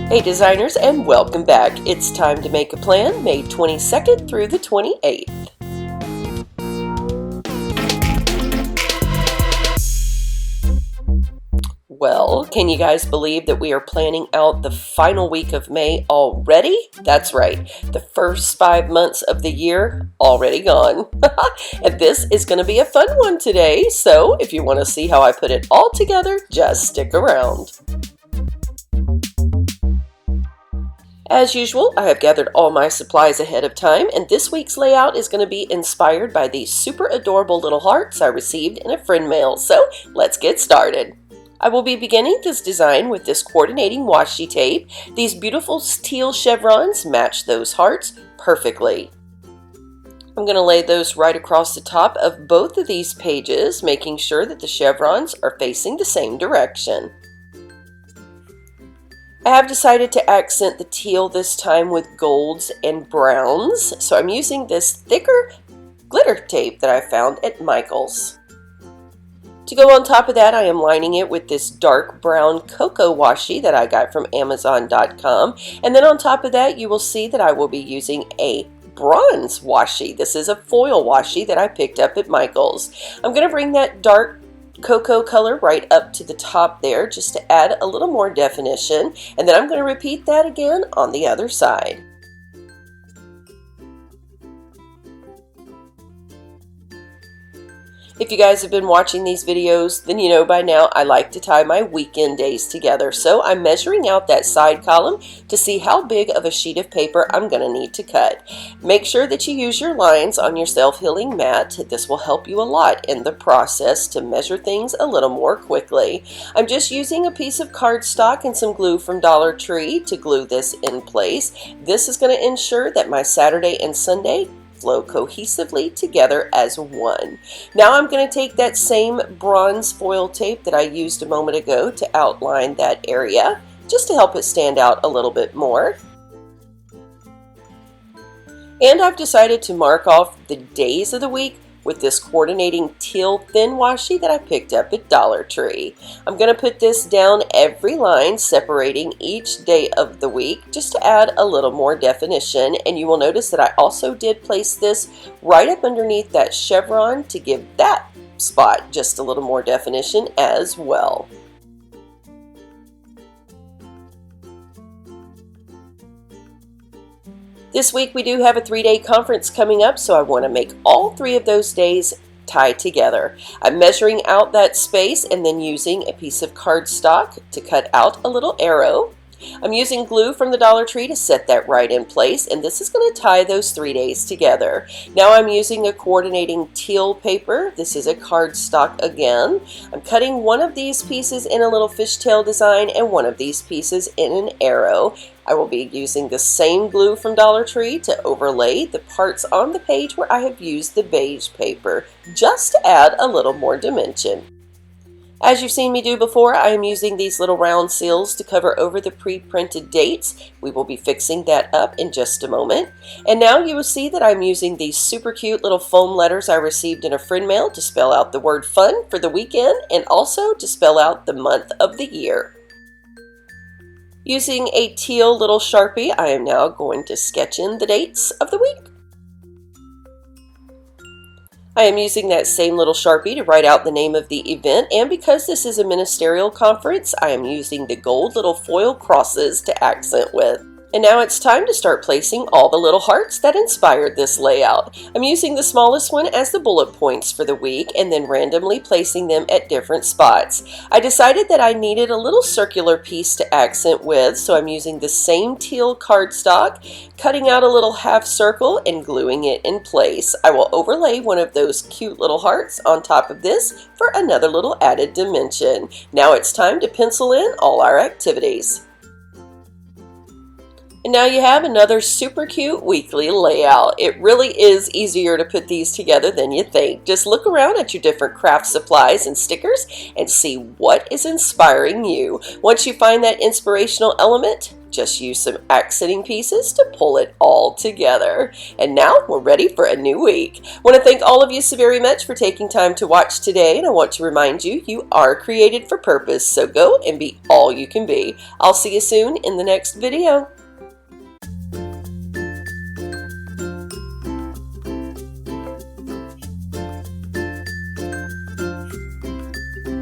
Hey designers, and welcome back. It's time to make a plan, May 22nd through the 28th. Well, can you guys believe that we are planning out the final week of May already? That's right, the first 5 months of the year already gone. And this is going to be a fun one today, so if you want to see how I put it all together, just stick around. As usual, I have gathered all my supplies ahead of time, and this week's layout is going to be inspired by these super adorable little hearts I received in a friend mail, so let's get started. I will be beginning this design with this coordinating washi tape. These beautiful teal chevrons match those hearts perfectly. I'm going to lay those right across the top of both of these pages, making sure that the chevrons are facing the same direction. I have decided to accent the teal this time with golds and browns, so I'm using this thicker glitter tape that I found at Michael's. To go on top of that, I am lining it with this dark brown cocoa washi that I got from Amazon.com, and then on top of that you will see that I will be using a bronze washi. This is a foil washi that I picked up at Michael's. I'm going to bring that dark cocoa color right up to the top there just to add a little more definition, and then I'm going to repeat that again on the other side. If you guys have been watching these videos, then you know by now I like to tie my weekend days together, so I'm measuring out that side column to see how big of a sheet of paper I'm going to need to cut. Make sure that you use your lines on your self-healing mat. This will help you a lot in the process to measure things a little more quickly. I'm just using a piece of cardstock and some glue from Dollar Tree to glue this in place. This is going to ensure that my Saturday and Sunday flow cohesively together as one. Now I'm going to take that same bronze foil tape that I used a moment ago to outline that area, just to help it stand out a little bit more. And I've decided to mark off the days of the week with this coordinating teal thin washi that I picked up at Dollar Tree. I'm going to put this down every line, separating each day of the week just to add a little more definition, and you will notice that I also did place this right up underneath that chevron to give that spot just a little more definition as well. This week we do have a 3-day conference coming up, so I want to make all 3 of those days tie together. I'm measuring out that space and then using a piece of cardstock to cut out a little arrow. I'm using glue from the Dollar Tree to set that right in place, and this is going to tie those 3 days together. Now I'm using a coordinating teal paper. This is a cardstock again. I'm cutting one of these pieces in a little fishtail design and one of these pieces in an arrow. I will be using the same glue from Dollar Tree to overlay the parts on the page where I have used the beige paper, just to add a little more dimension. As you've seen me do before, I am using these little round seals to cover over the pre-printed dates. We will be fixing that up in just a moment. And now you will see that I'm using these super cute little foam letters I received in a friend mail to spell out the word fun for the weekend and also to spell out the month of the year. Using a teal little Sharpie, I am now going to sketch in the dates of the week. I am using that same little Sharpie to write out the name of the event, and because this is a ministerial conference, I am using the gold little foil crosses to accent with. And now it's time to start placing all the little hearts that inspired this layout. I'm using the smallest one as the bullet points for the week and then randomly placing them at different spots. I decided that I needed a little circular piece to accent with, so I'm using the same teal cardstock, cutting out a little half circle and gluing it in place. I will overlay one of those cute little hearts on top of this for another little added dimension. Now it's time to pencil in all our activities. And now you have another super cute weekly layout. It really is easier to put these together than you think. Just look around at your different craft supplies and stickers and see what is inspiring you. Once you find that inspirational element, Just use some accenting pieces to pull it all together. And now we're ready for a new week. I want to thank all of you so very much for taking time to watch today, and I want to remind you, you are created for purpose, so go and be all you can be. I'll see you soon in the next video.